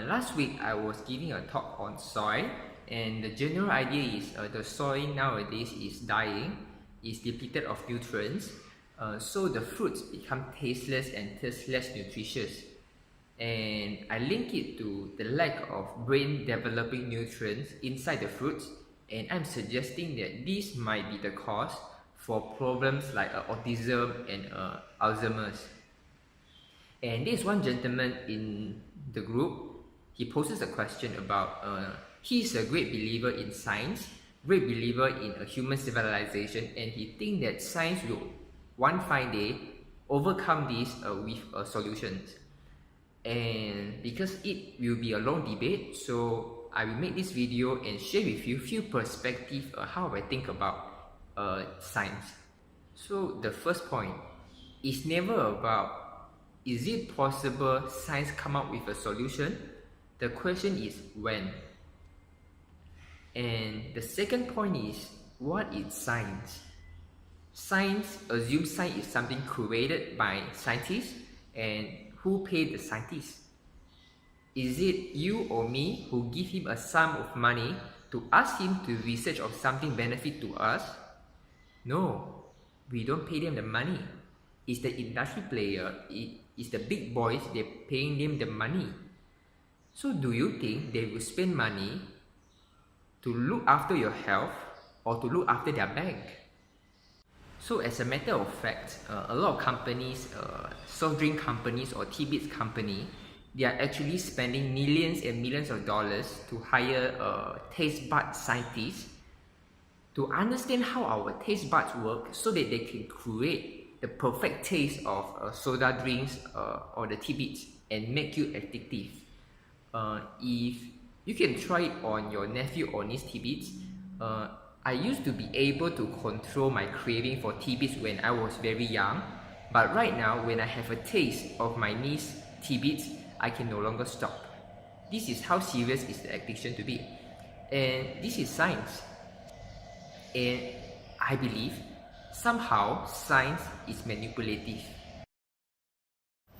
Last week I was giving a talk on soil, and the general idea is the soil nowadays is dying, is depleted of nutrients, so the fruits become tasteless and thus less nutritious. And I link it to the lack of brain developing nutrients inside the fruits, and I'm suggesting that this might be the cause for problems like autism and Alzheimer's. And there's one gentleman in the group, he poses a question about he's a great believer in science, great believer in a human civilization, and he thinks that science will one fine day overcome this with solutions. And because it will be a long debate, so I will make this video and share with you few perspectives how I think about science. So the first point is never about is it possible science come up with a solution? The question is when. And the second point is, what is science? Science assumes science is something created by scientists, and who paid the scientists? Is it you or me who give him a sum of money to ask him to research on something benefit to us? No, we don't pay them the money. It's the industry player, it's the big boys, they're paying them the money. So do you think they will spend money to look after your health or to look after their bank? So as a matter of fact, a lot of companies, soft drink companies or tidbits company, they are actually spending millions and millions of dollars to hire taste bud scientists to understand how our taste buds work so that they can create the perfect taste of soda drinks or the tidbits and make you addictive. If you can try it on your nephew or niece tidbits, I used to be able to control my craving for tidbits when I was very young, but right now when I have a taste of my niece tidbits, I can no longer stop. This is how serious is the addiction to be. And this is science. And I believe somehow science is manipulative.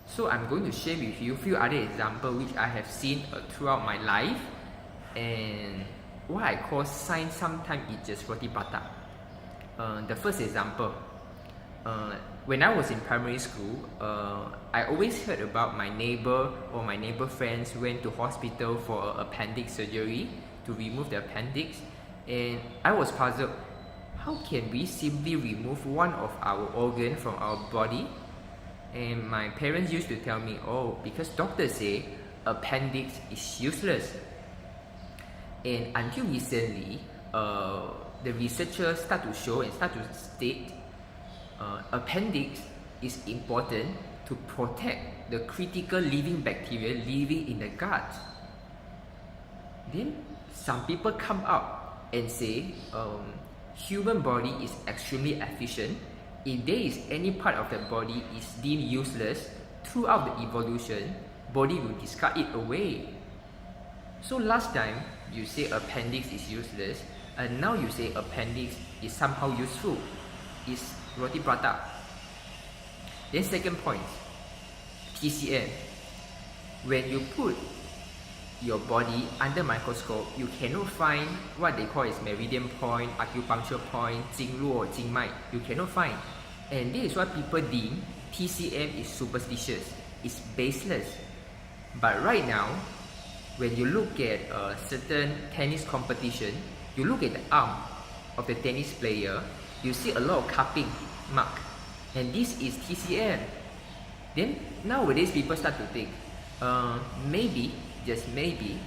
So I'm going to share with you a few other examples which I have seen throughout my life, and what I call science sometimes is just Roti Prata. The first example, when I was in primary school, I always heard about my neighbor or my neighbor friends went to hospital for an appendix surgery to remove the appendix, and I was puzzled. How can we simply remove one of our organs from our body? And my parents used to tell me, oh, because doctors say appendix is useless. And until recently, the researchers start to show and start to state appendix is important to protect the critical living bacteria living in the gut. Then some people come up and say human body is extremely efficient. If there is any part of the body is deemed useless throughout the evolution, body will discard it away. So last time you say appendix is useless, and now you say appendix is somehow useful. It's Roti Prata. Then second point, TCM. When you put your body under microscope, you cannot find what they call is meridian point, acupuncture point, 经络, 经脉. You cannot find. And this is why people deem TCM is superstitious, it's baseless. But right now, when you look at a certain tennis competition, you look at the arm of the tennis player, you see a lot of cupping mark, and this is TCM. Then nowadays people start to think, maybe, just maybe,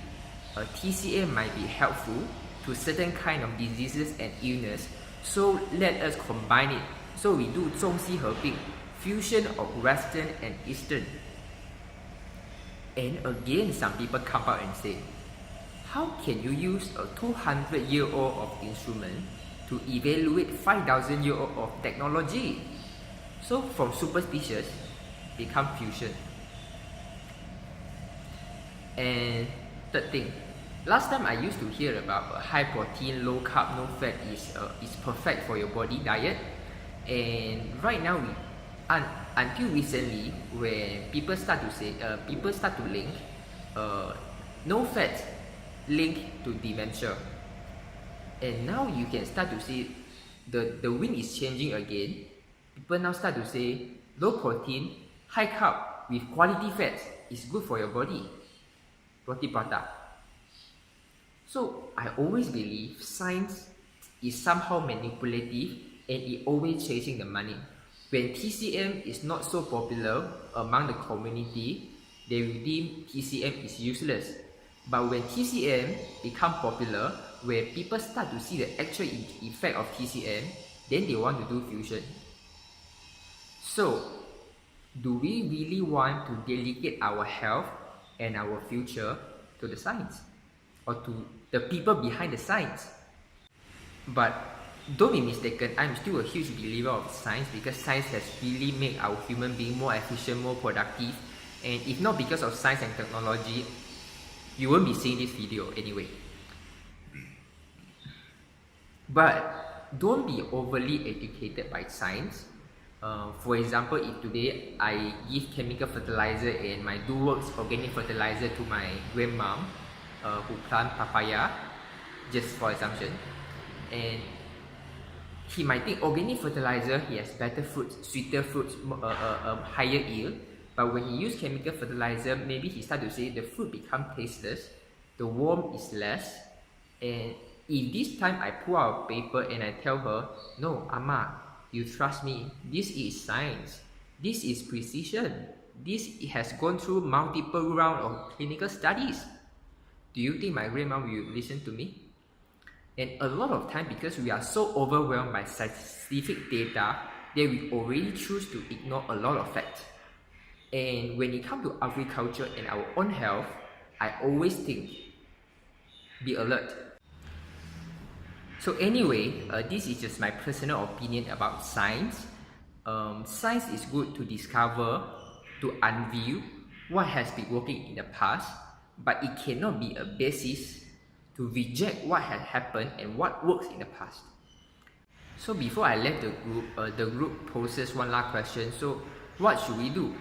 TCM might be helpful to certain kind of diseases and illness, so let us combine it. So we do 中西合并, fusion of Western and Eastern. And again, some people come out and say, how can you use a 200-year-old of instrument to evaluate 5,000-year-old of technology? So from superstitious, become fusion. And third thing, last time I used to hear about high protein, low carb, no fat is perfect for your body diet. And right now, until recently, when people start to say, people start to link no fat linked to dementia. And now you can start to see the wind is changing again. People now start to say low protein, high carb with quality fats is good for your body. Roti Prata. So I always believe science is somehow manipulative and it always chasing the money. When TCM is not so popular among the community, they will deem TCM is useless. But when TCM become popular, where people start to see the actual effect of TCM, then they want to do fusion. So, do we really want to delegate our health and our future to the science? Or to the people behind the science? But don't be mistaken, I'm still a huge believer of science because science has really made our human being more efficient, more productive. And if not because of science and technology, you won't be seeing this video anyway. But don't be overly educated by science. For example, if today I give chemical fertilizer and my DoWorks organic fertilizer to my grandmom who plant papaya, just for assumption, and he might think organic fertilizer, he has better fruits, sweeter fruits, higher yield. But when he use chemical fertilizer, maybe he start to say the fruit become tasteless, the warmth is less, and if this time I pull out a paper and I tell her, no, Amma, you trust me, this is science, this is precision, this has gone through multiple rounds of clinical studies. Do you think my grandma will listen to me? And a lot of time, because we are so overwhelmed by scientific data, that we already choose to ignore a lot of facts. And when it comes to agriculture and our own health, I always think, be alert. So anyway, this is just my personal opinion about science. Science is good to discover, to unveil what has been working in the past, but it cannot be a basis to reject what has happened and what works in the past. So before I left the group poses one last question. So what should we do?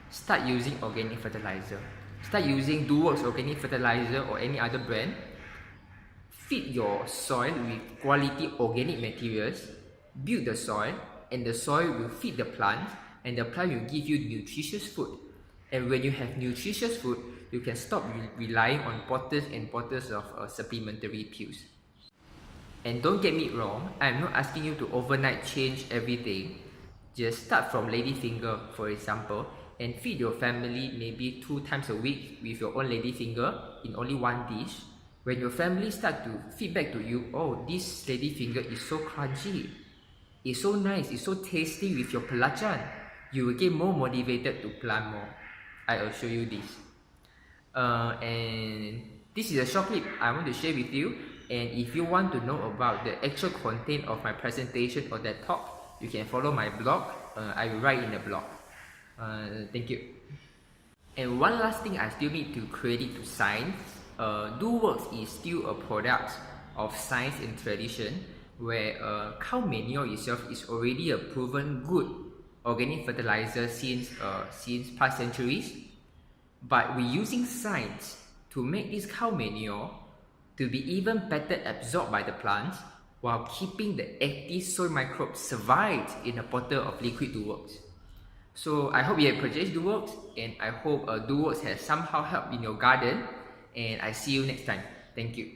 Start using organic fertilizer. Start using DoWorks organic fertilizer or any other brand. Feed your soil with quality organic materials. Build the soil, and the soil will feed the plant, and the plant will give you nutritious food. And when you have nutritious food, you can stop relying on bottles and bottles of supplementary pills. And don't get me wrong, I'm not asking you to overnight change everything. Just start from ladyfinger, for example, and feed your family maybe 2 times a week with your own ladyfinger in only one dish. When your family start to feedback to you, oh, this ladyfinger is so crunchy, it's so nice, it's so tasty with your pelacan, you will get more motivated to plant more. I assure you this. And this is a short clip I want to share with you. And if you want to know about the actual content of my presentation or that talk, you can follow my blog. I will write in the blog. Thank you. And one last thing I still need to credit to science. DoWorks is still a product of science and tradition, where cow manure itself is already a proven good organic fertilizer since past centuries. But we're using science to make this cow manure to be even better absorbed by the plants while keeping the active soil microbes survived in a bottle of liquid DoWorks. So I hope you have purchased DoWorks, and I hope DoWorks has somehow helped in your garden, and I see you next time. Thank you.